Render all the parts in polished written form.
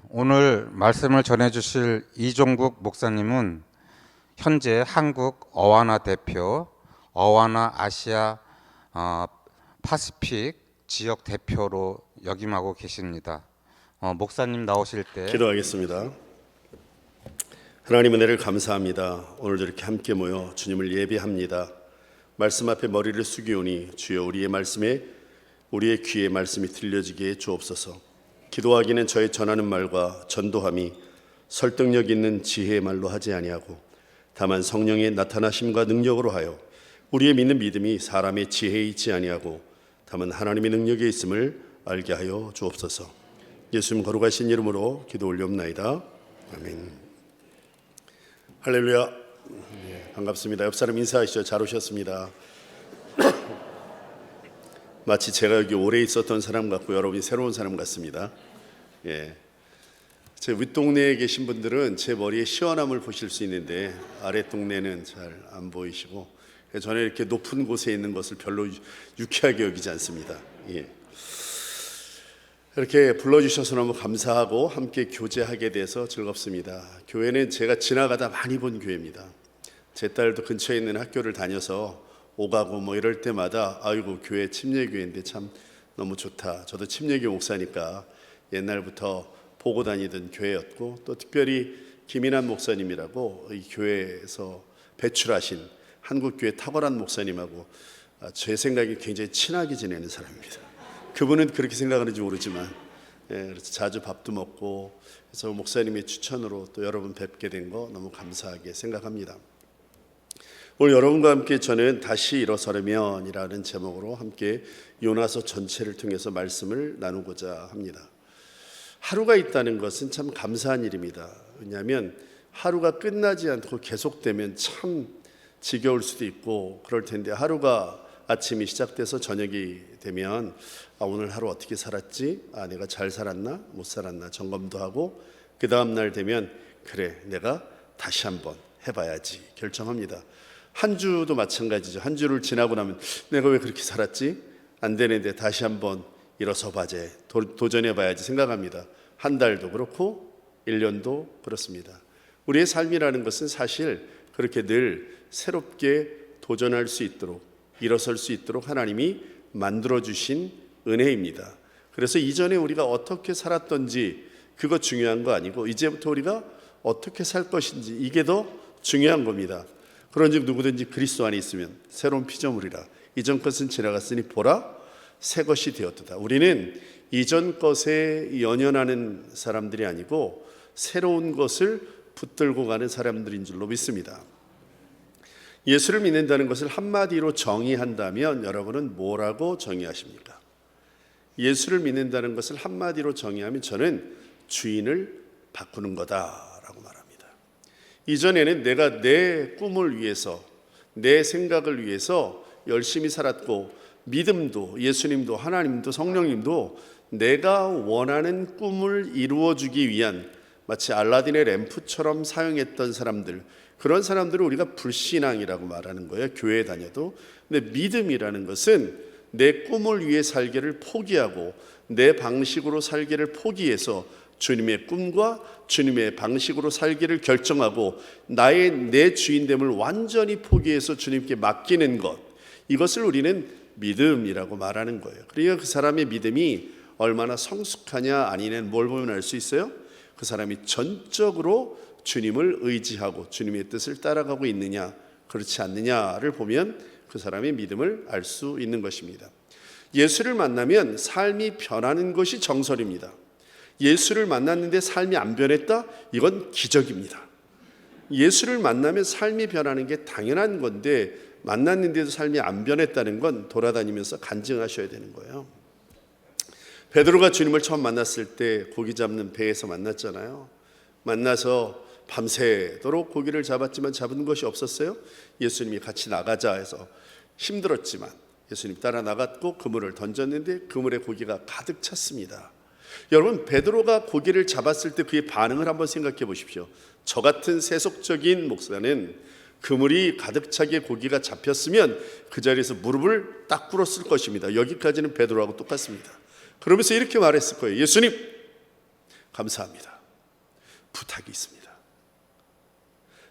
오늘 말씀을 전해주실 이종국 목사님은 현재 한국 어와나 대표, 어와나 아시아 파시픽 지역 대표로 역임하고 계십니다. 목사님 나오실 때 기도하겠습니다. 하나님 은혜를 감사합니다. 오늘도 이렇게 함께 모여 주님을 예배합니다. 말씀 앞에 머리를 숙이오니 주여 우리의 말씀에 우리의 귀에 말씀이 들려지게 주옵소서. 기도하기는 저의 전하는 말과 전도함이 설득력 있는 지혜의 말로 하지 아니하고 다만 성령의 나타나심과 능력으로 하여 우리의 믿는 믿음이 사람의 지혜에 있지 아니하고 다만 하나님의 능력에 있음을 알게 하여 주옵소서. 예수님 거룩하신 이름으로 기도 올리옵나이다. 아멘. 할렐루야. 반갑습니다. 옆 사람 인사하시죠. 잘 오셨습니다. 마치 제가 여기 오래 있었던 사람 같고 여러분이 새로운 사람 같습니다. 제 윗동네에 계신 분들은 제 머리에 시원함을 보실 수 있는데 아랫동네는 잘 안 보이시고 저는 이렇게 높은 곳에 있는 것을 별로 유쾌하게 여기지 않습니다. 이렇게 불러주셔서 너무 감사하고 함께 교제하게 돼서 즐겁습니다. 교회는 제가 지나가다 많이 본 교회입니다. 제 딸도 근처에 있는 학교를 다녀서 오가고 이럴 때마다 아이고 교회 침례교회인데 참 너무 좋다. 저도 침례교 목사니까 옛날부터 보고 다니던 교회였고 또 특별히 김인환 목사님이라고 이 교회에서 배출하신 한국교회 탁월한 목사님하고 제 생각에 굉장히 친하게 지내는 사람입니다. 그분은 그렇게 생각하는지 모르지만 그래서 자주 밥도 먹고 그래서 목사님의 추천으로 또 여러분 뵙게 된 거 너무 감사하게 생각합니다. 오늘 여러분과 함께 저는 다시 일어서려면이라는 제목으로 함께 요나서 전체를 통해서 말씀을 나누고자 합니다. 하루가 있다는 것은 참 감사한 일입니다. 왜냐하면 하루가 끝나지 않고 계속되면 참 지겨울 수도 있고 그럴 텐데 하루가 아침이 시작돼서 저녁이 되면 오늘 하루 어떻게 살았지? 내가 잘 살았나? 못 살았나? 점검도 하고 그 다음 날 되면 그래 내가 다시 한번 해봐야지 결정합니다. 한 주도 마찬가지죠. 한 주를 지나고 나면 내가 왜 그렇게 살았지? 안 되는데 다시 한번 일어서 봐야지 도전해 봐야지 생각합니다. 한 달도 그렇고 1년도 그렇습니다. 우리의 삶이라는 것은 사실 그렇게 늘 새롭게 도전할 수 있도록 일어설 수 있도록 하나님이 만들어주신 은혜입니다. 그래서 이전에 우리가 어떻게 살았던지 그거 중요한 거 아니고 이제부터 우리가 어떻게 살 것인지 이게 더 중요한 겁니다. 그런즉 누구든지 그리스도 안에 있으면 새로운 피조물이라 이전 것은 지나갔으니 보라 새 것이 되었도다. 우리는 이전 것에 연연하는 사람들이 아니고 새로운 것을 붙들고 가는 사람들인 줄로 믿습니다. 예수를 믿는다는 것을 한마디로 정의한다면 여러분은 뭐라고 정의하십니까? 예수를 믿는다는 것을 한마디로 정의하면 저는 주인을 바꾸는 거다라고 말합니다. 이전에는 내가 내 꿈을 위해서 내 생각을 위해서 열심히 살았고 믿음도 예수님도 하나님도 성령님도 내가 원하는 꿈을 이루어주기 위한 마치 알라딘의 램프처럼 사용했던 사람들, 그런 사람들을 우리가 불신앙이라고 말하는 거예요. 교회에 다녀도. 근데 믿음이라는 것은 내 꿈을 위해 살기를 포기하고 내 방식으로 살기를 포기해서 주님의 꿈과 주님의 방식으로 살기를 결정하고 내 주인됨을 완전히 포기해서 주님께 맡기는 것, 이것을 우리는 믿음이라고 말하는 거예요. 그러니까 그 사람의 믿음이 얼마나 성숙하냐 아니냐는 뭘 보면 알 수 있어요? 그 사람이 전적으로 주님을 의지하고 주님의 뜻을 따라가고 있느냐 그렇지 않느냐를 보면 그 사람의 믿음을 알 수 있는 것입니다. 예수를 만나면 삶이 변하는 것이 정설입니다. 예수를 만났는데 삶이 안 변했다? 이건 기적입니다. 예수를 만나면 삶이 변하는 게 당연한 건데 만났는데도 삶이 안 변했다는 건 돌아다니면서 간증하셔야 되는 거예요. 베드로가 주님을 처음 만났을 때 고기 잡는 배에서 만났잖아요. 만나서 밤새도록 고기를 잡았지만 잡은 것이 없었어요. 예수님이 같이 나가자 해서 힘들었지만 예수님 따라 나갔고 그물을 던졌는데 그물에 고기가 가득 찼습니다. 여러분, 베드로가 고기를 잡았을 때 그의 반응을 한번 생각해 보십시오. 저 같은 세속적인 목사는 그물이 가득 차게 고기가 잡혔으면 그 자리에서 무릎을 딱 꿇었을 것입니다. 여기까지는 베드로하고 똑같습니다. 그러면서 이렇게 말했을 거예요. 예수님, 감사합니다. 부탁이 있습니다.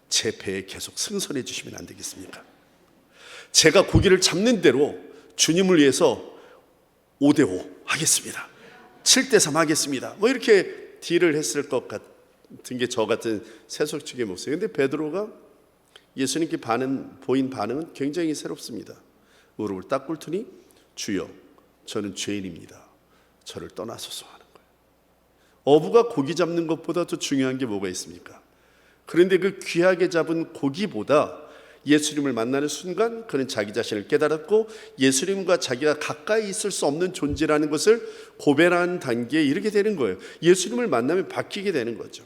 제 배에 계속 승선해 주시면 안 되겠습니까? 제가 고기를 잡는 대로 주님을 위해서 5대5 하겠습니다. 7대3 하겠습니다. 뭐 이렇게 딜을 했을 것 같은 게 저 같은 세속적인 모습이에요. 근데 베드로가 예수님께 보인 반응은 굉장히 새롭습니다. 무릎을 딱 꿇더니 주여 저는 죄인입니다. 저를 떠나소서 하는 거예요. 어부가 고기 잡는 것보다 더 중요한 게 뭐가 있습니까? 그런데 그 귀하게 잡은 고기보다 예수님을 만나는 순간 그는 자기 자신을 깨달았고 예수님과 자기가 가까이 있을 수 없는 존재라는 것을 고백하는 단계에 이르게 되는 거예요. 예수님을 만나면 바뀌게 되는 거죠.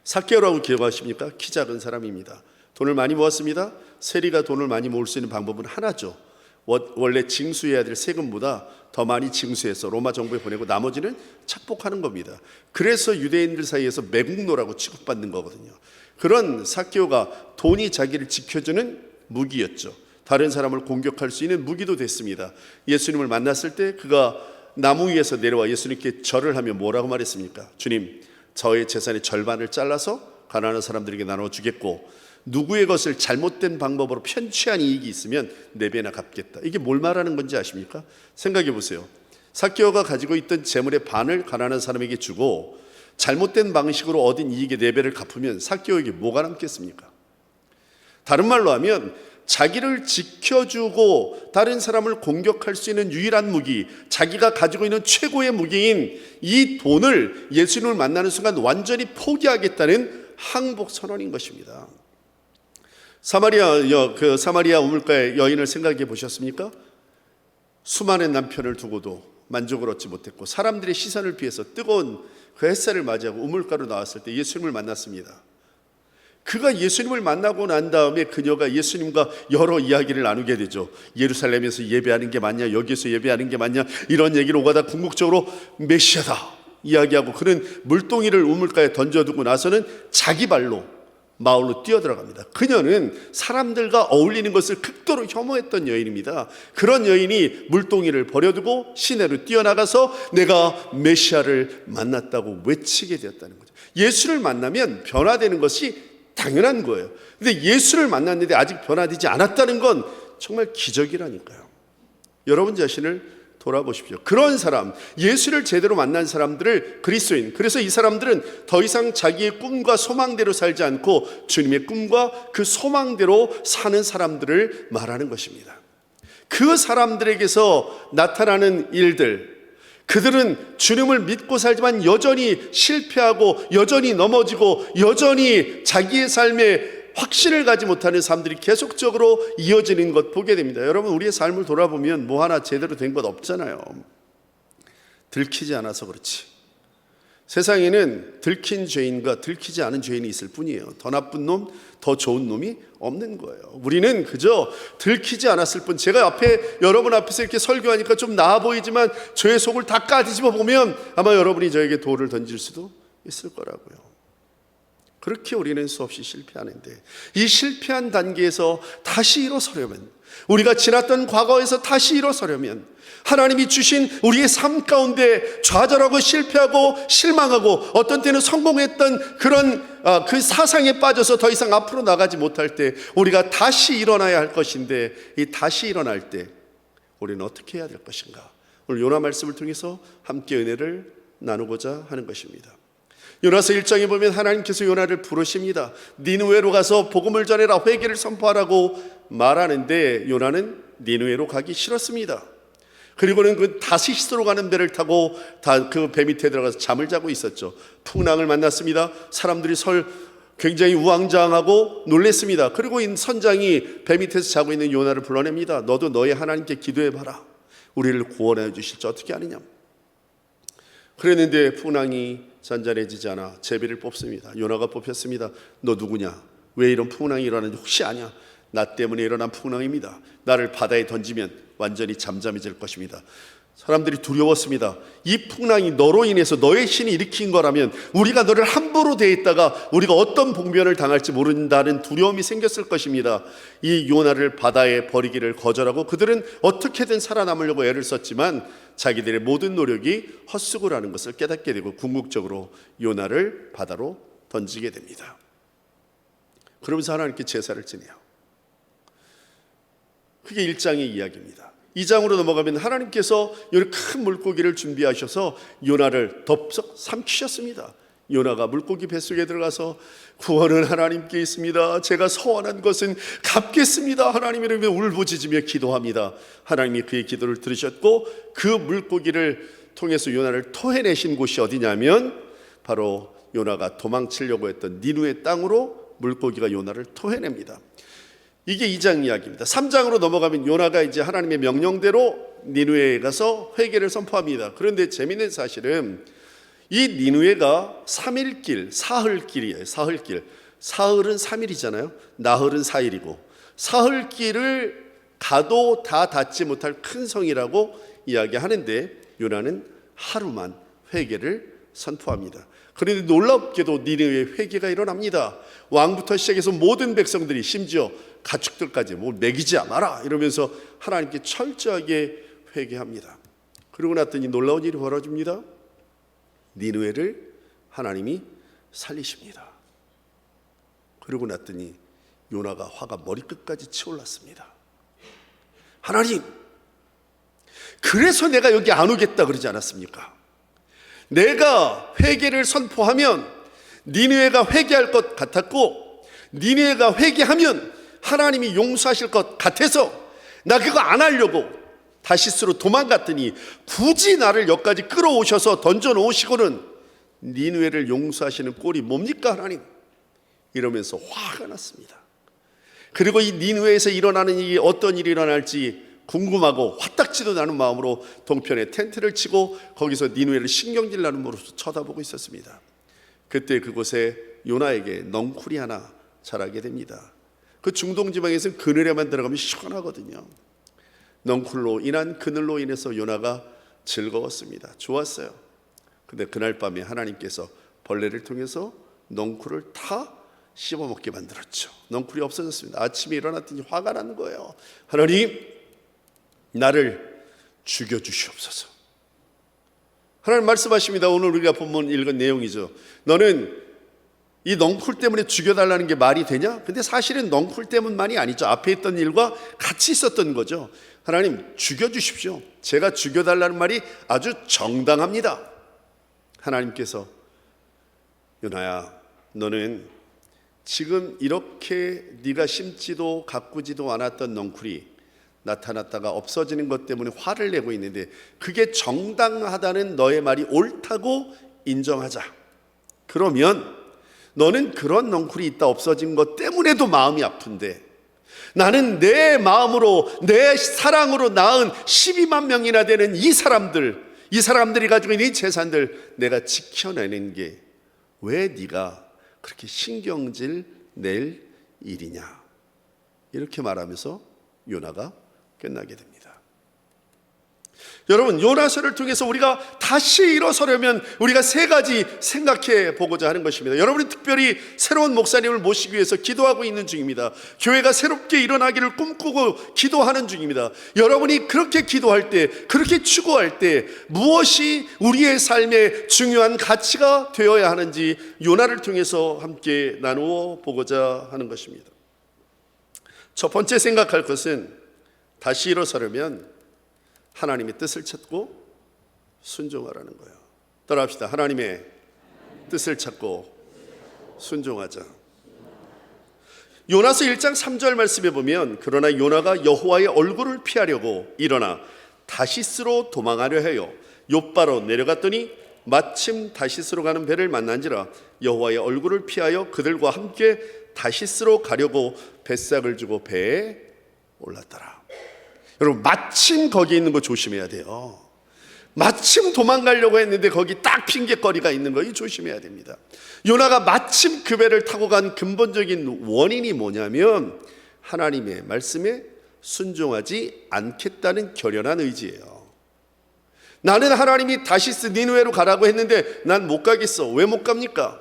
삭개오라고 기억하십니까? 키 작은 사람입니다. 돈을 많이 모았습니다. 세리가 돈을 많이 모을 수 있는 방법은 하나죠. 원래 징수해야 될 세금보다 더 많이 징수해서 로마 정부에 보내고 나머지는 착복하는 겁니다. 그래서 유대인들 사이에서 매국노라고 취급받는 거거든요. 그런 삭개오가 돈이 자기를 지켜주는 무기였죠. 다른 사람을 공격할 수 있는 무기도 됐습니다. 예수님을 만났을 때 그가 나무 위에서 내려와 예수님께 절을 하며 뭐라고 말했습니까? 주님, 저의 재산의 절반을 잘라서 가난한 사람들에게 나눠주겠고 누구의 것을 잘못된 방법으로 편취한 이익이 있으면 4배나 갚겠다. 이게 뭘 말하는 건지 아십니까? 생각해 보세요. 삭개오가 가지고 있던 재물의 반을 가난한 사람에게 주고 잘못된 방식으로 얻은 이익의 4배를 갚으면 삭개오에게 뭐가 남겠습니까? 다른 말로 하면 자기를 지켜주고 다른 사람을 공격할 수 있는 유일한 무기, 자기가 가지고 있는 최고의 무기인 이 돈을 예수님을 만나는 순간 완전히 포기하겠다는 항복 선언인 것입니다. 사마리아 우물가의 여인을 생각해 보셨습니까? 수많은 남편을 두고도 만족을 얻지 못했고 사람들의 시선을 피해서 뜨거운 그 햇살을 맞이하고 우물가로 나왔을 때 예수님을 만났습니다. 그가 예수님을 만나고 난 다음에 그녀가 예수님과 여러 이야기를 나누게 되죠. 예루살렘에서 예배하는 게 맞냐, 여기에서 예배하는 게 맞냐, 이런 얘기를 오가다 궁극적으로 메시아다 이야기하고 그는 물동이를 우물가에 던져두고 나서는 자기 발로 마을로 뛰어들어갑니다. 그녀는 사람들과 어울리는 것을 극도로 혐오했던 여인입니다. 그런 여인이 물동이를 버려두고 시내로 뛰어나가서 내가 메시아를 만났다고 외치게 되었다는 거죠. 예수를 만나면 변화되는 것이 당연한 거예요. 근데 예수를 만났는데 아직 변화되지 않았다는 건 정말 기적이라니까요. 여러분 자신을 돌아보십시오. 그런 사람, 예수를 제대로 만난 사람들을 그리스도인, 그래서 이 사람들은 더 이상 자기의 꿈과 소망대로 살지 않고 주님의 꿈과 그 소망대로 사는 사람들을 말하는 것입니다. 그 사람들에게서 나타나는 일들, 그들은 주님을 믿고 살지만 여전히 실패하고 여전히 넘어지고 여전히 자기의 삶에 확신을 가지 못하는 삶들이 계속적으로 이어지는 것 보게 됩니다. 여러분, 우리의 삶을 돌아보면 뭐 하나 제대로 된 것 없잖아요. 들키지 않아서 그렇지. 세상에는 들킨 죄인과 들키지 않은 죄인이 있을 뿐이에요. 더 나쁜 놈, 더 좋은 놈이 없는 거예요. 우리는 그저 들키지 않았을 뿐. 제가 여러분 앞에서 이렇게 설교하니까 좀 나아 보이지만 저의 속을 다 까뒤집어 보면 아마 여러분이 저에게 돌을 던질 수도 있을 거라고요. 그렇게 우리는 수없이 실패하는데 이 실패한 단계에서 다시 일어서려면, 우리가 지났던 과거에서 다시 일어서려면 하나님이 주신 우리의 삶 가운데 좌절하고 실패하고 실망하고 어떤 때는 성공했던 그런 그 사상에 빠져서 더 이상 앞으로 나가지 못할 때 우리가 다시 일어나야 할 것인데, 이 다시 일어날 때 우리는 어떻게 해야 될 것인가? 오늘 요나 말씀을 통해서 함께 은혜를 나누고자 하는 것입니다. 요나서 1장에 보면 하나님께서 요나를 부르십니다. 니느웨로 가서 복음을 전해라, 회개를 선포하라고 말하는데 요나는 니느웨로 가기 싫었습니다. 그리고는 그 다시스로 가는 배를 타고 그 배 밑에 들어가서 잠을 자고 있었죠. 풍랑을 만났습니다. 사람들이 굉장히 우왕좌왕하고 놀랬습니다. 그리고 이 선장이 배 밑에서 자고 있는 요나를 불러냅니다. 너도 너의 하나님께 기도해봐라. 우리를 구원해 주실지 어떻게 아느냐. 그랬는데 풍랑이 잔잔해지지 않아 제비를 뽑습니다. 요나가 뽑혔습니다. 너 누구냐? 왜 이런 풍랑이 일어나는지 혹시 아냐? 나 때문에 일어난 풍랑입니다. 나를 바다에 던지면 완전히 잠잠해질 것입니다. 사람들이 두려웠습니다. 이 풍랑이 너로 인해서 너의 신이 일으킨 거라면 우리가 너를 함부로 대했다가 우리가 어떤 봉변을 당할지 모른다는 두려움이 생겼을 것입니다. 이 요나를 바다에 버리기를 거절하고 그들은 어떻게든 살아남으려고 애를 썼지만 자기들의 모든 노력이 헛수고라는 것을 깨닫게 되고 궁극적으로 요나를 바다로 던지게 됩니다. 그러면서 하나님께 제사를 지내요. 그게 1장의 이야기입니다. 2장으로 넘어가면 하나님께서 이 큰 물고기를 준비하셔서 요나를 덥석 삼키셨습니다. 요나가 물고기 뱃속에 들어가서 구원은 하나님께 있습니다. 제가 서원한 것은 갚겠습니다. 하나님 이름에 울부짖으며 기도합니다. 하나님이 그의 기도를 들으셨고 그 물고기를 통해서 요나를 토해내신 곳이 어디냐면 바로 요나가 도망치려고 했던 니누의 땅으로 물고기가 요나를 토해냅니다. 이게 2장 이야기입니다. 3장으로 넘어가면 요나가 이제 하나님의 명령대로 니누에에 가서 회개를 선포합니다. 그런데 재미있는 사실은 이 니누에가 3일길, 사흘길이에요. 사흘길. 사흘은 3일이잖아요. 나흘은 4일이고 사흘길을 가도 다 닿지 못할 큰 성이라고 이야기하는데 요나는 하루만 회개를 선포합니다. 그런데 놀랍게도 니느웨에 회개가 일어납니다. 왕부터 시작해서 모든 백성들이 심지어 가축들까지 뭐 먹이지 마라 이러면서 하나님께 철저하게 회개합니다. 그러고 났더니 놀라운 일이 벌어집니다. 니느웨를 하나님이 살리십니다. 그러고 났더니 요나가 화가 머리끝까지 치올랐습니다. 하나님, 그래서 내가 여기 안 오겠다 그러지 않았습니까? 내가 회개를 선포하면 니느웨가 회개할 것 같았고 니느웨가 회개하면 하나님이 용서하실 것 같아서 나 그거 안 하려고 다시스로 도망갔더니 굳이 나를 여기까지 끌어오셔서 던져놓으시고는 니느웨를 용서하시는 꼴이 뭡니까 하나님? 이러면서 화가 났습니다. 그리고 이 니느웨에서 일어나는 일이 어떤 일이 일어날지 궁금하고 화딱지도 나는 마음으로 동편에 텐트를 치고 거기서 니느웨를 신경질 나는 모습으로 쳐다보고 있었습니다. 그때 그곳에 요나에게 넝쿨이 하나 자라게 됩니다. 그 중동 지방에서는 그늘에만 들어가면 시원하거든요. 넝쿨로 인한 그늘로 인해서 요나가 즐거웠습니다. 좋았어요. 근데 그날 밤에 하나님께서 벌레를 통해서 넝쿨을 다 씹어먹게 만들었죠. 넝쿨이 없어졌습니다. 아침에 일어났더니 화가 나는 거예요. 하나님, 나를 죽여주시옵소서. 하나님 말씀하십니다. 오늘 우리가 본문 읽은 내용이죠. 너는 이 넝쿨 때문에 죽여달라는 게 말이 되냐? 근데 사실은 넝쿨 때문만이 아니죠. 앞에 있던 일과 같이 있었던 거죠. 하나님, 죽여주십시오. 제가 죽여달라는 말이 아주 정당합니다. 하나님께서 요나야, 너는 지금 이렇게 네가 심지도 가꾸지도 않았던 넝쿨이 나타났다가 없어지는 것 때문에 화를 내고 있는데 그게 정당하다는 너의 말이 옳다고 인정하자. 그러면 너는 그런 넝쿨이 있다 없어진 것 때문에도 마음이 아픈데 나는 내 마음으로 내 사랑으로 낳은 12만 명이나 되는 이 사람들이 가지고 있는 이 재산들 내가 지켜내는 게 왜 네가 그렇게 신경질 낼 일이냐, 이렇게 말하면서 요나가 끝나게 됩니다. 여러분, 요나서를 통해서 우리가 다시 일어서려면 우리가 세 가지 생각해 보고자 하는 것입니다. 여러분이 특별히 새로운 목사님을 모시기 위해서 기도하고 있는 중입니다. 교회가 새롭게 일어나기를 꿈꾸고 기도하는 중입니다. 여러분이 그렇게 기도할 때, 그렇게 추구할 때 무엇이 우리의 삶의 중요한 가치가 되어야 하는지 요나를 통해서 함께 나누어 보고자 하는 것입니다. 첫 번째 생각할 것은 다시 일어서려면 하나님의 뜻을 찾고 순종하라는 거예요. 따라합시다. 하나님의 뜻을 찾고 순종하자. 요나서 1장 3절 말씀에 보면 그러나 요나가 여호와의 얼굴을 피하려고 일어나 다시스로 도망하려 해요. 욥바로 내려갔더니 마침 다시스로 가는 배를 만난지라 여호와의 얼굴을 피하여 그들과 함께 다시스로 가려고 뱃삭을 주고 배에 올랐더라. 여러분, 마침 거기 있는 거 조심해야 돼요. 마침 도망가려고 했는데 거기 딱 핑계거리가 있는 거 조심해야 됩니다. 요나가 마침 그 배를 타고 간 근본적인 원인이 뭐냐면 하나님의 말씀에 순종하지 않겠다는 결연한 의지예요. 나는 하나님이 다시스 니느웨로 가라고 했는데 난 못 가겠어. 왜 못 갑니까?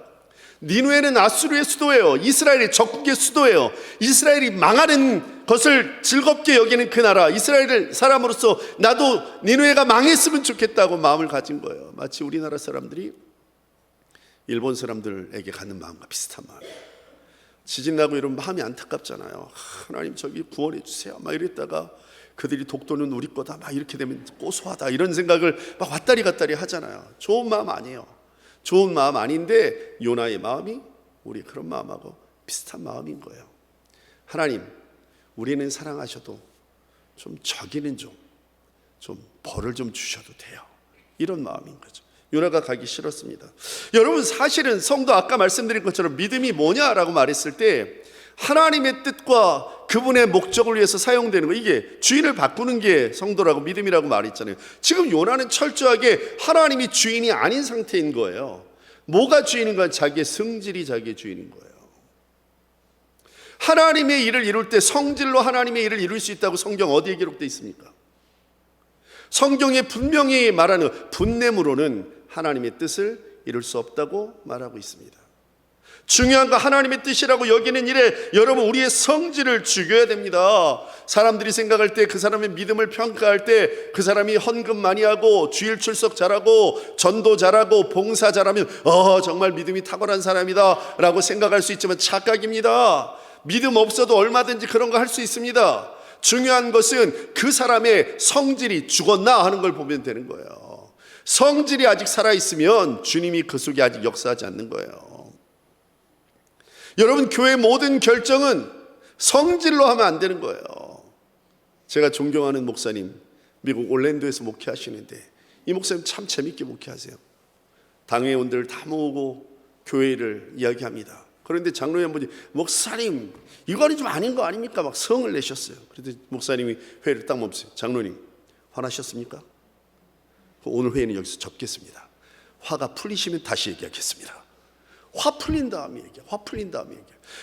니느웨는 아수르의 수도예요. 이스라엘의 적국의 수도예요. 이스라엘이 망하는 것을 즐겁게 여기는 그 나라, 이스라엘 사람으로서 나도 니느웨가 망했으면 좋겠다고 마음을 가진 거예요. 마치 우리나라 사람들이 일본 사람들에게 갖는 마음과 비슷한 마음이에요. 지진 나고 이런 마음이 안타깝잖아요. 하나님 저기 구원해 주세요 막 이랬다가 그들이 독도는 우리 거다 막 이렇게 되면 고소하다 이런 생각을 막 왔다리 갔다리 하잖아요. 좋은 마음 아니에요. 좋은 마음 아닌데 요나의 마음이 우리 그런 마음하고 비슷한 마음인 거예요. 하나님, 우리는 사랑하셔도 좀 저기는 좀 벌을 좀 주셔도 돼요. 이런 마음인 거죠. 요나가 가기 싫었습니다. 여러분, 사실은 성도 아까 말씀드린 것처럼 믿음이 뭐냐라고 말했을 때 하나님의 뜻과 그분의 목적을 위해서 사용되는 거, 이게 주인을 바꾸는 게 성도라고 믿음이라고 말했잖아요. 지금 요나는 철저하게 하나님이 주인이 아닌 상태인 거예요. 뭐가 주인인가? 자기의 성질이 자기의 주인인 거예요. 하나님의 일을 이룰 때 성질로 하나님의 일을 이룰 수 있다고 성경 어디에 기록되어 있습니까? 성경에 분명히 말하는 분냄으로는 하나님의 뜻을 이룰 수 없다고 말하고 있습니다. 중요한 거 하나님의 뜻이라고 여기는 일에 여러분 우리의 성질을 죽여야 됩니다. 사람들이 생각할 때 그 사람의 믿음을 평가할 때 그 사람이 헌금 많이 하고 주일 출석 잘하고 전도 잘하고 봉사 잘하면 정말 믿음이 탁월한 사람이다 라고 생각할 수 있지만 착각입니다. 믿음 없어도 얼마든지 그런 거 할 수 있습니다. 중요한 것은 그 사람의 성질이 죽었나 하는 걸 보면 되는 거예요. 성질이 아직 살아있으면 주님이 그 속에 아직 역사하지 않는 거예요. 여러분, 교회 모든 결정은 성질로 하면 안 되는 거예요. 제가 존경하는 목사님, 미국 올랜도에서 목회하시는데 이 목사님 참 재밌게 목회하세요. 당회원들 다 모으고 교회를 이야기합니다. 그런데 장로님분이 목사님 이거는 좀 아닌 거 아닙니까? 막 성을 내셨어요. 그런데 목사님이 회의를 딱 멈추세요. 장로님 화나셨습니까? 오늘 회의는 여기서 접겠습니다. 화가 풀리시면 다시 얘기하겠습니다. 화 풀린 다음에 얘기해.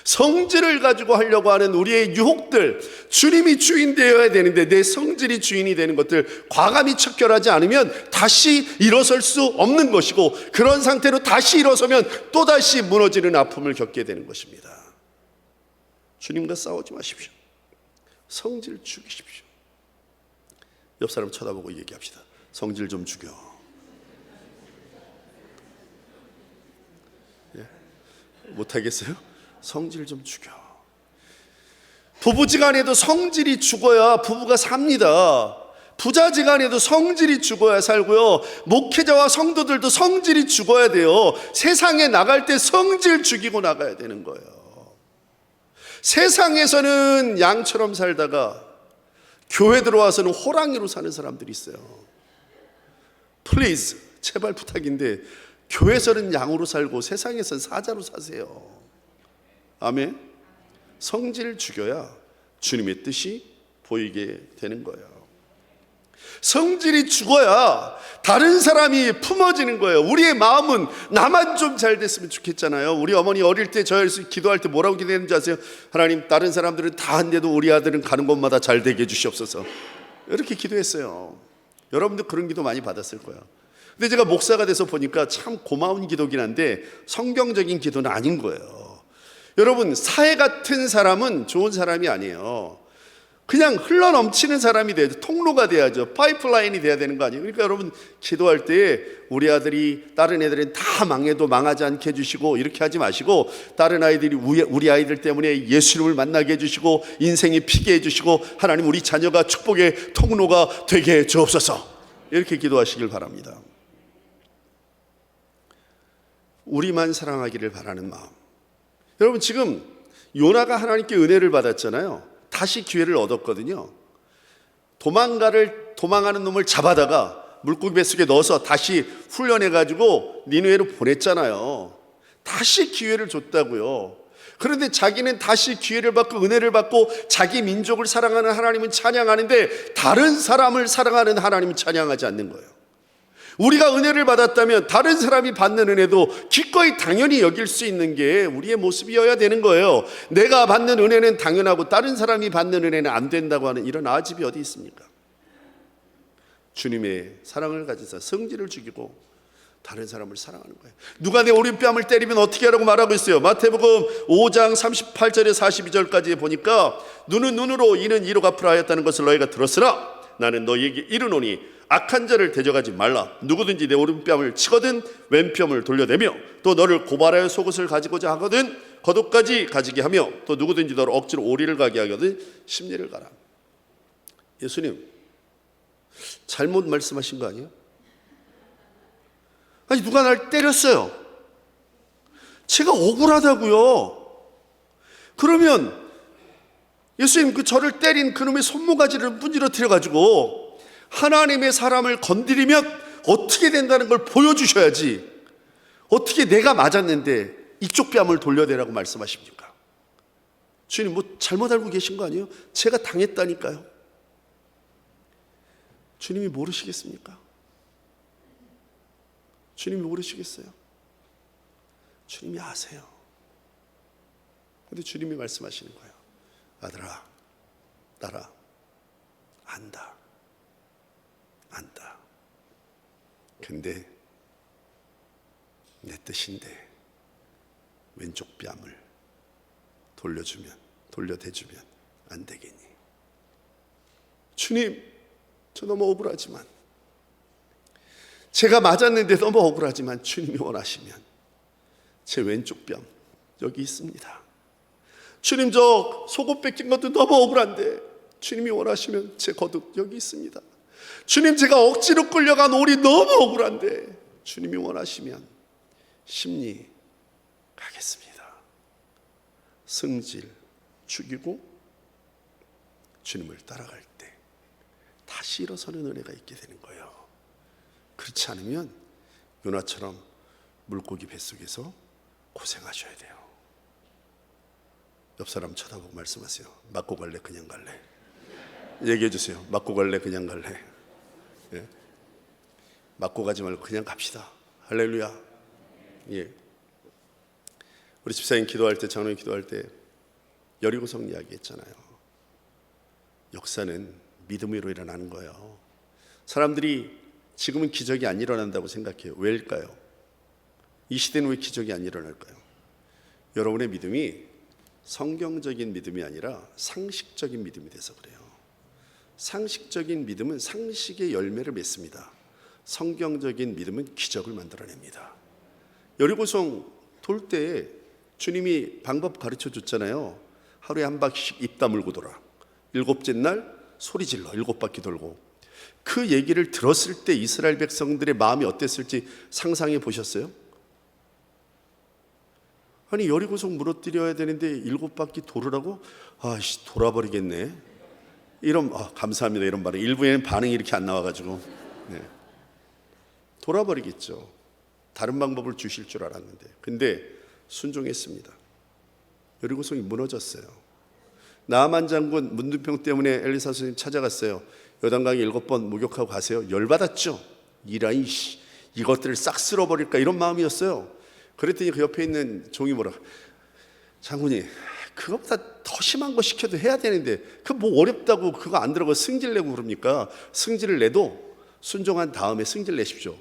성질을 가지고 하려고 하는 우리의 유혹들, 주님이 주인 되어야 되는데 내 성질이 주인이 되는 것들 과감히 척결하지 않으면 다시 일어설 수 없는 것이고, 그런 상태로 다시 일어서면 또다시 무너지는 아픔을 겪게 되는 것입니다. 주님과 싸우지 마십시오. 성질 죽이십시오. 옆 사람 쳐다보고 얘기합시다. 성질 좀 죽여. 못하겠어요? 성질 좀 죽여. 부부지간에도 성질이 죽어야 부부가 삽니다. 부자지간에도 성질이 죽어야 살고요. 목회자와 성도들도 성질이 죽어야 돼요. 세상에 나갈 때 성질 죽이고 나가야 되는 거예요. 세상에서는 양처럼 살다가 교회 들어와서는 호랑이로 사는 사람들이 있어요. Please, 제발 부탁인데 교회에서는 양으로 살고 세상에서는 사자로 사세요. 아멘. 성질을 죽여야 주님의 뜻이 보이게 되는 거예요. 성질이 죽어야 다른 사람이 품어지는 거예요. 우리의 마음은 나만 좀 잘 됐으면 좋겠잖아요. 우리 어머니 어릴 때 저희 기도할 때 뭐라고 기도했는지 아세요? 하나님, 다른 사람들은 다 한데도 우리 아들은 가는 곳마다 잘 되게 해주시옵소서. 이렇게 기도했어요. 여러분도 그런 기도 많이 받았을 거예요. 근데 제가 목사가 돼서 보니까 참 고마운 기도긴 한데 성경적인 기도는 아닌 거예요. 여러분, 사회 같은 사람은 좋은 사람이 아니에요. 그냥 흘러넘치는 사람이 돼야죠. 통로가 돼야죠. 파이프라인이 돼야 되는 거 아니에요. 그러니까 여러분, 기도할 때 우리 아들이 다른 애들은 다 망해도 망하지 않게 해주시고 이렇게 하지 마시고, 다른 아이들이 우리 아이들 때문에 예수님을 만나게 해주시고 인생이 피게 해주시고 하나님 우리 자녀가 축복의 통로가 되게 해 주옵소서, 이렇게 기도하시길 바랍니다. 우리만 사랑하기를 바라는 마음. 여러분, 지금 요나가 하나님께 은혜를 받았잖아요. 다시 기회를 얻었거든요. 도망가는 놈을 잡아다가 물고기 뱃속에 넣어서 다시 훈련해가지고 니느웨로 보냈잖아요. 다시 기회를 줬다고요. 그런데 자기는 다시 기회를 받고 은혜를 받고 자기 민족을 사랑하는 하나님은 찬양하는데 다른 사람을 사랑하는 하나님은 찬양하지 않는 거예요. 우리가 은혜를 받았다면 다른 사람이 받는 은혜도 기꺼이 당연히 여길 수 있는 게 우리의 모습이어야 되는 거예요. 내가 받는 은혜는 당연하고 다른 사람이 받는 은혜는 안 된다고 하는 이런 아집이 어디 있습니까? 주님의 사랑을 가지사 성질을 죽이고 다른 사람을 사랑하는 거예요. 누가 내 오른뺨을 때리면 어떻게 하라고 말하고 있어요? 마태복음 5장 38절에 42절까지 보니까 눈은 눈으로 이는 이로 갚으라 하였다는 것을 너희가 들었으나 나는 너희에게 이르노니 악한 자를 대적하지 말라. 누구든지 내 오른뺨을 치거든 왼뺨을 돌려내며 또 너를 고발하여 속옷을 가지고자 하거든 겉옷까지 가지게 하며 또 누구든지 너를 억지로 오리를 가게 하거든 십리를 가라. 예수님 잘못 말씀하신 거 아니에요? 아니 누가 날 때렸어요. 제가 억울하다고요. 그러면 예수님 그 저를 때린 그놈의 손모가지를 문지러뜨려 가지고 하나님의 사람을 건드리면 어떻게 된다는 걸 보여주셔야지. 어떻게 내가 맞았는데 이쪽 뺨을 돌려대라고 말씀하십니까? 주님 뭐 잘못 알고 계신 거 아니에요? 제가 당했다니까요. 주님이 모르시겠습니까? 주님이 모르시겠어요? 주님이 아세요. 근데 주님이 말씀하시는 거예요. 아들아, 나라 안다. 근데 내 뜻인데 왼쪽 뺨을 돌려대주면 안 되겠니? 주님, 저 너무 억울하지만 제가 맞았는데 너무 억울하지만 주님이 원하시면 제 왼쪽 뺨 여기 있습니다. 주님 저 속옷 뺏긴 것도 너무 억울한데 주님이 원하시면 제 겉옷 여기 있습니다. 주님 제가 억지로 끌려간 오리 너무 억울한데 주님이 원하시면 심리 가겠습니다. 승질 죽이고 주님을 따라갈 때 다시 일어서는 은혜가 있게 되는 거예요. 그렇지 않으면 요나처럼 물고기 뱃속에서 고생하셔야 돼요. 옆 사람 쳐다보고 말씀하세요. 맞고 갈래 그냥 갈래? 얘기해 주세요. 맞고 갈래 그냥 갈래? 예. 맞고 가지 말고 그냥 갑시다. 할렐루야. 예. 우리 집사님 기도할 때, 장로님 기도할 때 여리고성 이야기했잖아요. 역사는 믿음으로 일어나는 거예요. 사람들이 지금은 기적이 안 일어난다고 생각해요. 왜일까요? 이 시대는 왜 기적이 안 일어날까요? 여러분의 믿음이 성경적인 믿음이 아니라 상식적인 믿음이 돼서 그래요. 상식적인 믿음은 상식의 열매를 맺습니다. 성경적인 믿음은 기적을 만들어냅니다. 여리고성 돌 때 주님이 방법 가르쳐 줬잖아요. 하루에 한 바퀴씩 입 다물고 돌아. 일곱째 날 소리 질러 7바퀴 돌고. 그 얘기를 들었을 때 이스라엘 백성들의 마음이 어땠을지 상상해 보셨어요? 아니 여리고성 무너뜨려야 되는데 7바퀴 돌으라고? 아씨 돌아버리겠네. 이런 감사합니다 이런 반응. 일부에는 반응이 이렇게 안 나와가지고 네. 돌아버리겠죠. 다른 방법을 주실 줄 알았는데 근데 순종했습니다. 여리고성이 무너졌어요. 나아만 장군 문둥병 때문에 엘리사 스님 찾아갔어요. 요단강에 7번 목욕하고 가세요. 열받았죠. 이라이 이것들을 싹 쓸어버릴까 이런 마음이었어요. 그랬더니 그 옆에 있는 종이 뭐라 장군이 그것보다 더 심한 거 시켜도 해야 되는데 그 뭐 어렵다고 그거 안 들어가 승질 내고 그럽니까? 승질을 내도 순종한 다음에 승질 내십시오.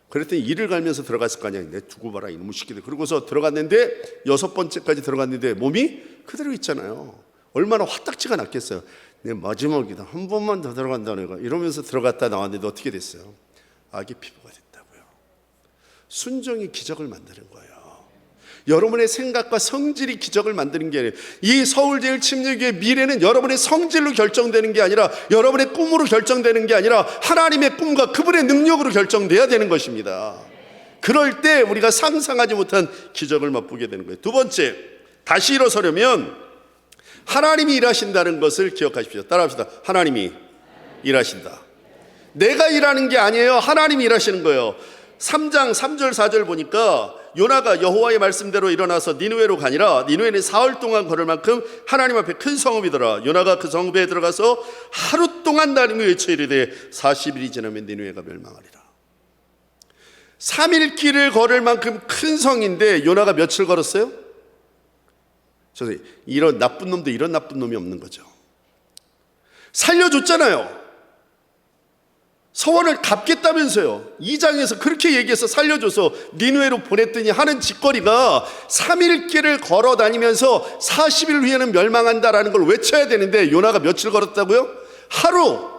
그랬더니 이를 갈면서 들어갔을 거 아니야. 내 두고 봐라 이놈의 새끼들. 그러고서 들어갔는데 6번째까지 들어갔는데 몸이 그대로 있잖아요. 얼마나 화딱지가 났겠어요. 내 마지막이다. 한 번만 더 들어간다 내가 이러면서 들어갔다 나왔는데 어떻게 됐어요? 악의 피부가 됐다고요. 순종이 기적을 만드는 거예요. 여러분의 생각과 성질이 기적을 만드는 게 아니에요. 이 서울제일침례교회의 미래는 여러분의 성질로 결정되는 게 아니라 여러분의 꿈으로 결정되는 게 아니라 하나님의 꿈과 그분의 능력으로 결정돼야 되는 것입니다. 그럴 때 우리가 상상하지 못한 기적을 맛보게 되는 거예요. 두 번째, 다시 일어서려면 하나님이 일하신다는 것을 기억하십시오. 따라합시다. 하나님이 일하신다. 내가 일하는 게 아니에요. 하나님이 일하시는 거예요. 3장 3절 4절 보니까 요나가 여호와의 말씀대로 일어나서 니느웨로 가니라. 니느웨는 사흘 동안 걸을 만큼 하나님 앞에 큰 성읍이더라. 요나가 그 성읍에 들어가서 하루 동안 하나님을 외쳐 이르되 40일이 지나면 니느웨가 멸망하리라. 3일 길을 걸을 만큼 큰 성인데 요나가 며칠 걸었어요? 이런 나쁜 놈도 이런 나쁜 놈이 없는 거죠. 살려줬잖아요. 서원을 갚겠다면서요. 2장에서 그렇게 얘기해서 살려줘서 니느웨로 보냈더니 하는 짓거리가 3일길을 걸어 다니면서 40일 후에는 멸망한다라는 걸 외쳐야 되는데 요나가 며칠 걸었다고요? 하루.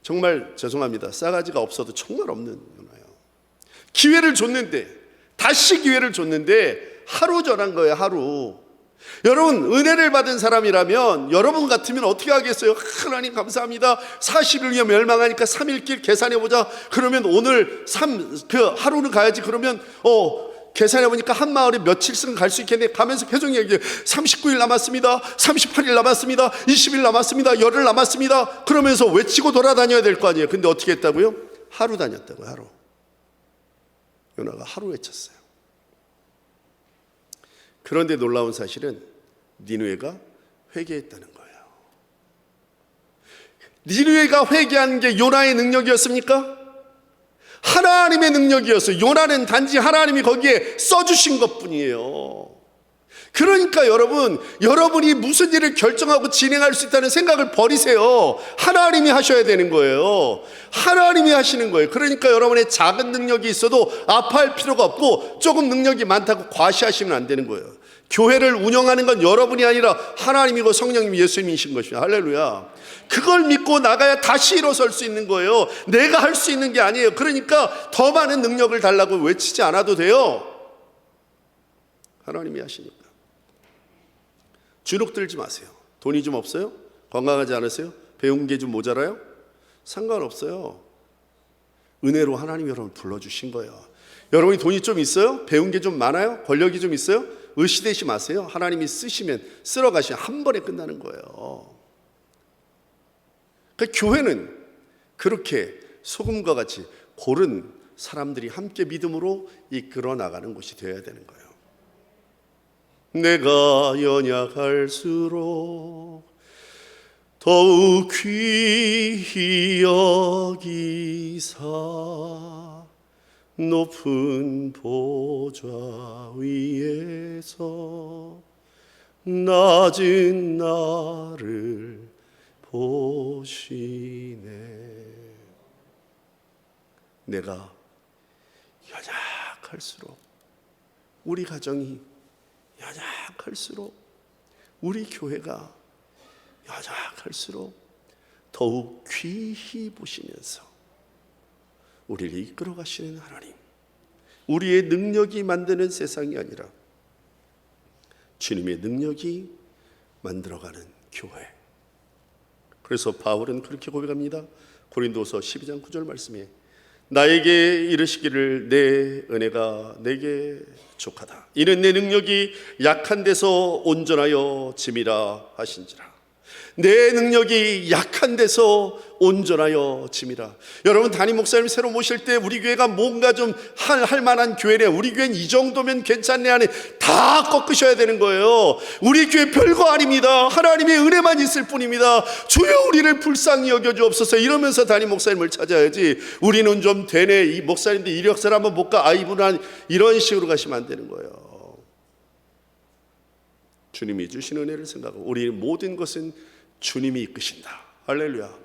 정말 죄송합니다. 싸가지가 없어도 정말 없는 요나예요. 기회를 줬는데, 다시 기회를 줬는데 하루 전한 거예요. 하루. 여러분, 은혜를 받은 사람이라면 여러분 같으면 어떻게 하겠어요? 하나님 감사합니다. 40일 후에 멸망하니까 3일길 계산해보자. 그러면 오늘 하루는 가야지. 그러면 계산해보니까 한 마을에 며칠씩 갈 수 있겠네. 가면서 계속 얘기해요. 39일 남았습니다. 38일 남았습니다. 20일 남았습니다. 열흘 남았습니다. 그러면서 외치고 돌아다녀야 될 거 아니에요. 근데 어떻게 했다고요? 하루 다녔다고요. 하루. 요나가 하루 외쳤어요. 그런데 놀라운 사실은 니느웨가 회개했다는 거예요. 니느웨가 회개한 게 요나의 능력이었습니까? 하나님의 능력이었어요. 요나는 단지 하나님이 거기에 써주신 것뿐이에요. 그러니까 여러분이 무슨 일을 결정하고 진행할 수 있다는 생각을 버리세요. 하나님이 하셔야 되는 거예요. 하나님이 하시는 거예요. 그러니까 여러분의 작은 능력이 있어도 아파할 필요가 없고 조금 능력이 많다고 과시하시면 안 되는 거예요. 교회를 운영하는 건 여러분이 아니라 하나님이고 성령님이 예수님이신 것이에요. 할렐루야. 그걸 믿고 나가야 다시 일어설 수 있는 거예요. 내가 할 수 있는 게 아니에요. 그러니까 더 많은 능력을 달라고 외치지 않아도 돼요. 하나님이 하시니까. 주눅 들지 마세요. 돈이 좀 없어요? 건강하지 않으세요? 배운 게 좀 모자라요? 상관없어요. 은혜로 하나님이 여러분 불러주신 거예요. 여러분이 돈이 좀 있어요? 배운 게 좀 많아요? 권력이 좀 있어요? 의시되지 마세요. 하나님이 쓰시면 쓸어 가시면 한 번에 끝나는 거예요. 그러니까 교회는 그렇게 소금과 같이 고른 사람들이 함께 믿음으로 이끌어 나가는 곳이 되어야 되는 거예요. 내가 연약할수록 더욱 귀히 여기사 높은 보좌 위에서 낮은 나를 보시네. 내가 연약할수록, 우리 가정이 연약할수록, 우리 교회가 연약할수록 더욱 귀히 보시면서 우리를 이끌어 가시는 하나님, 우리의 능력이 만드는 세상이 아니라 주님의 능력이 만들어가는 교회. 그래서 바울은 그렇게 고백합니다. 고린도서 12장 9절 말씀에 나에게 이르시기를 내 은혜가 내게 족하다. 이는 내 능력이 약한 데서 온전하여 짐이라 하신지라. 내 능력이 약한 데서 온전하여 짐이라. 여러분, 담임 목사님 새로 모실 때 우리 교회가 뭔가 좀 할 만한 교회네, 우리 교회는 이 정도면 괜찮네 하는 다 꺾으셔야 되는 거예요. 우리 교회 별거 아닙니다. 하나님의 은혜만 있을 뿐입니다. 주여 우리를 불쌍히 여겨주옵소서 이러면서 담임 목사님을 찾아야지, 우리는 좀 되네, 이 목사님들 이력서를 한번 볼까, 이분은 이런 식으로 가시면 안 되는 거예요. 주님이 주신 은혜를 생각하고 우리의 모든 것은 주님이 이끄신다. 할렐루야.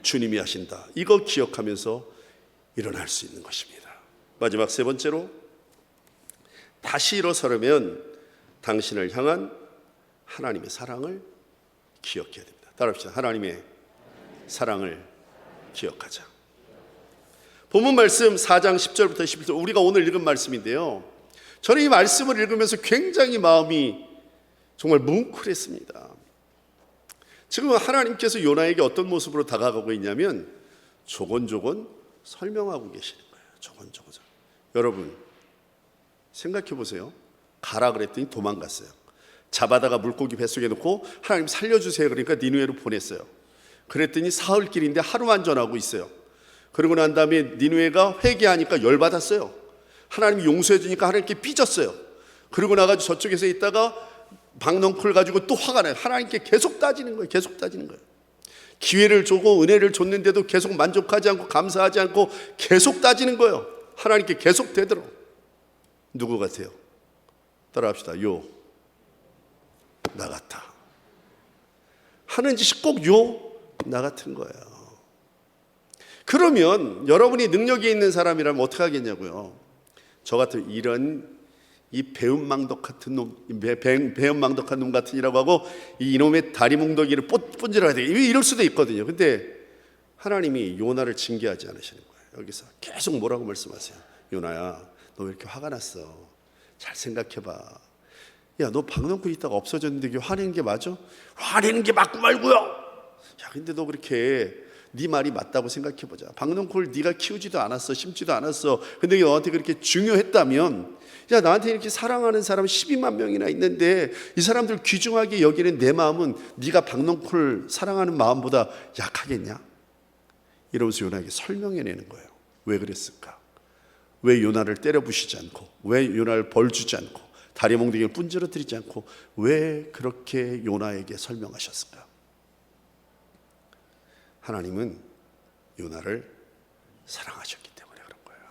주님이 하신다. 이거 기억하면서 일어날 수 있는 것입니다. 마지막 세 번째로, 다시 일어서려면 당신을 향한 하나님의 사랑을 기억해야 됩니다. 따라합시다. 하나님의 사랑을 기억하자. 본문 말씀 4장 10절부터 11절, 우리가 오늘 읽은 말씀인데요, 저는 이 말씀을 읽으면서 굉장히 마음이 정말 뭉클했습니다. 지금 하나님께서 요나에게 어떤 모습으로 다가가고 있냐면 조곤조곤 설명하고 계시는 거예요. 조곤조곤. 여러분 생각해 보세요. 가라 그랬더니 도망갔어요. 잡아다가 물고기 뱃속에 넣고 하나님 살려주세요 그러니까 니느웨로 보냈어요. 그랬더니 사흘길인데 하루만 전하고 있어요. 그러고 난 다음에 니느웨가 회개하니까 열받았어요. 하나님이 용서해 주니까 하나님께 삐졌어요. 그러고 나가지고 저쪽에서 있다가 박넝쿨 가지고 또 화가 나요. 하나님께 계속 따지는 거예요. 계속 따지는 거예요. 기회를 주고 은혜를 줬는데도 계속 만족하지 않고 감사하지 않고 계속 따지는 거예요. 하나님께 계속 되도록. 누구 같아요? 따라합시다. 나 같아. 하는 짓이 꼭 나 같은 거예요. 그러면 여러분이 능력이 있는 사람이라면 어떻게 하겠냐고요. 저 같은 이런 이 배은망덕 같은 놈, 배은망덕한 놈 같은 이라고 하고 이놈의 다리 뭉덩이를 본질러야 돼, 이럴 수도 있거든요. 근데 하나님이 요나를 징계하지 않으시는 거예요. 여기서 계속 뭐라고 말씀하세요. 요나야, 너 왜 이렇게 화가 났어? 잘 생각해봐. 야, 너 박 넘고 있다가 없어졌는데 이게 화내는 게 맞아? 화내는 게 맞고 말고요. 야, 근데 너 그렇게 네 말이 맞다고 생각해보자. 박농콜 네가 키우지도 않았어, 심지도 않았어. 근데 이게 너한테 그렇게 중요했다면, 야, 나한테 이렇게 사랑하는 사람 12만 명이나 있는데 이 사람들 귀중하게 여기는 내 마음은 네가 박농콜 사랑하는 마음보다 약하겠냐? 이러면서 요나에게 설명해내는 거예요. 왜 그랬을까? 왜 요나를 때려 부시지 않고, 왜 요나를 벌 주지 않고, 다리 몽둥이를 분질러뜨리지 않고, 왜 그렇게 요나에게 설명하셨을까? 하나님은 요나를 사랑하셨기 때문에 그런 거예요.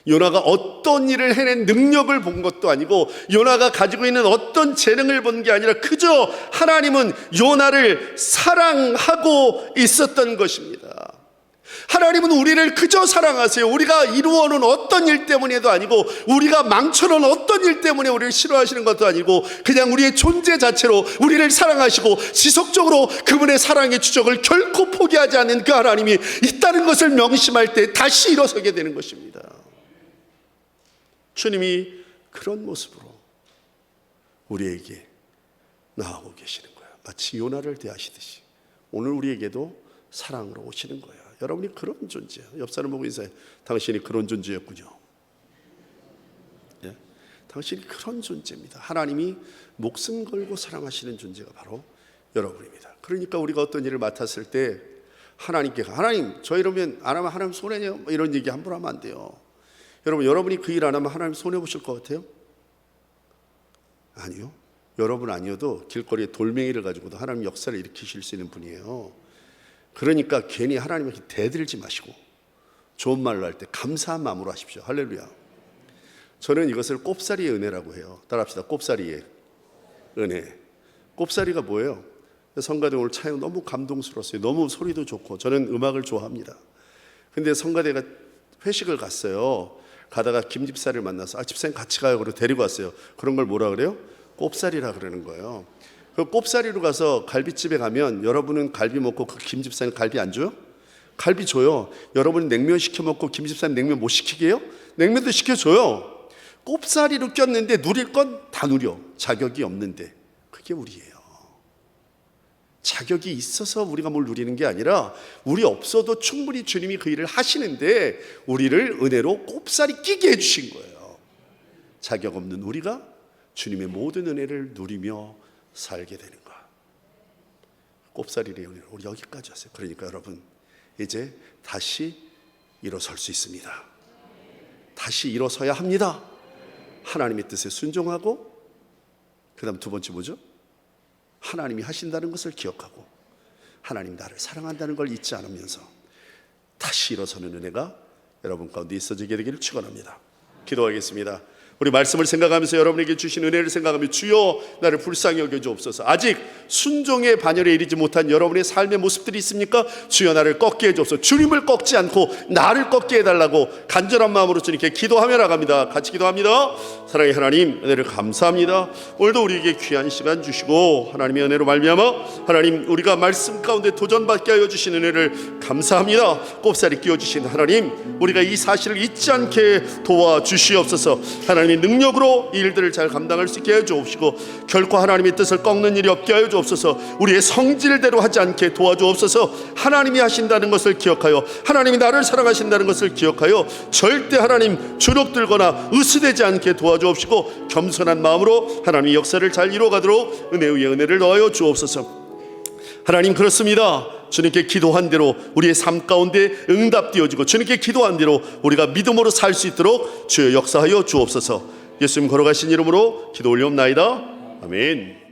요나가 어떤 일을 해낸 능력을 본 것도 아니고, 요나가 가지고 있는 어떤 재능을 본 게 아니라 그저 하나님은 요나를 사랑하고 있었던 것입니다. 하나님은 우리를 그저 사랑하세요. 우리가 이루어놓은 어떤 일 때문에도 아니고, 우리가 망쳐놓은 어떤 일 때문에 우리를 싫어하시는 것도 아니고, 그냥 우리의 존재 자체로 우리를 사랑하시고 지속적으로 그분의 사랑의 추적을 결코 포기하지 않는 그 하나님이 있다는 것을 명심할 때 다시 일어서게 되는 것입니다. 주님이 그런 모습으로 우리에게 나아오고 계시는 거예요. 마치 요나를 대하시듯이 오늘 우리에게도 사랑으로 오시는 거예요. 여러분이 그런 존재예요. 옆 사람 보고 인사해. 당신이 그런 존재였군요. 예? 당신이 그런 존재입니다. 하나님이 목숨 걸고 사랑하시는 존재가 바로 여러분입니다. 그러니까 우리가 어떤 일을 맡았을 때 하나님께, 하나님 저 이러면 안 하면 하나님 손해내요, 이런 얘기 함부로 하면 안 돼요. 여러분, 여러분이 그 일 안 하면 하나님 손해보실 것 같아요? 아니요. 여러분 아니어도 길거리에 돌멩이를 가지고도 하나님 역사를 일으키실 수 있는 분이에요. 그러니까 괜히 하나님에게 대들지 마시고 좋은 말로 할 때 감사한 마음으로 하십시오. 할렐루야. 저는 이것을 꼽사리의 은혜라고 해요. 따라합시다. 꼽사리의 은혜. 꼽사리가 뭐예요? 성가대 오늘 차영 너무 감동스러웠어요. 너무 소리도 좋고, 저는 음악을 좋아합니다. 근데 성가대가 회식을 갔어요. 가다가 김 집사를 만나서 집사님 같이 가요. 그러고 데리고 왔어요. 그런 걸 뭐라 그래요? 꼽사리라 그러는 거예요. 그 꼽사리로 가서 갈비집에 가면 여러분은 갈비 먹고 그 김 집사님 갈비 안 줘요? 갈비 줘요. 여러분은 냉면 시켜 먹고 김 집사님 냉면 못 시키게 해요? 냉면도 시켜줘요. 꼽사리로 꼈는데 누릴 건 다 누려. 자격이 없는데. 그게 우리예요. 자격이 있어서 우리가 뭘 누리는 게 아니라, 우리 없어도 충분히 주님이 그 일을 하시는데 우리를 은혜로 꼽사리 끼게 해주신 거예요. 자격 없는 우리가 주님의 모든 은혜를 누리며 살게 되는 거야. 꼽사리의 은혜로 우리 여기까지 왔어요. 그러니까 여러분, 이제 다시 일어설 수 있습니다. 다시 일어서야 합니다. 하나님의 뜻에 순종하고, 그 다음 두 번째 뭐죠? 하나님이 하신다는 것을 기억하고, 하나님 나를 사랑한다는 걸 잊지 않으면서 다시 일어서는 은혜가 여러분 가운데 있어지게 되기를 축원합니다. 기도하겠습니다. 우리 말씀을 생각하면서 여러분에게 주신 은혜를 생각하며, 주여 나를 불쌍히 여겨주옵소서. 아직 순종의 반열에 이르지 못한 여러분의 삶의 모습들이 있습니까? 주여 나를 꺾게 해주옵소서. 주님을 꺾지 않고 나를 꺾게 해달라고 간절한 마음으로 주님께 기도하며 나갑니다. 같이 기도합니다. 사랑의 하나님, 은혜를 감사합니다. 오늘도 우리에게 귀한 시간 주시고 하나님의 은혜로 말미암아 하나님, 우리가 말씀 가운데 도전받게 하여 주신 은혜를 감사합니다. 꼽사리 끼워주신 하나님, 우리가 이 사실을 잊지 않게 도와주시옵소서. 하나님의 능력으로 이 일들을 잘 감당할 수 있게 해 주옵시고, 결코 하나님의 뜻을 꺾는 일이 없게 하여 주옵소서. 우리의 성질대로 하지 않게 도와주옵소서. 하나님이 하신다는 것을 기억하여, 하나님이 나를 사랑하신다는 것을 기억하여 절대 하나님 주눅들거나 으스대지 않게 도와주옵시고, 겸손한 마음으로 하나님의 역사를 잘 이루어가도록 은혜 위에 은혜를 더하여 주옵소서. 하나님, 그렇습니다. 주님께 기도한 대로 우리의 삶 가운데 응답되어지고, 주님께 기도한 대로 우리가 믿음으로 살 수 있도록 주여 역사하여 주옵소서. 예수님 걸어가신 이름으로 기도 올리옵나이다. 아멘.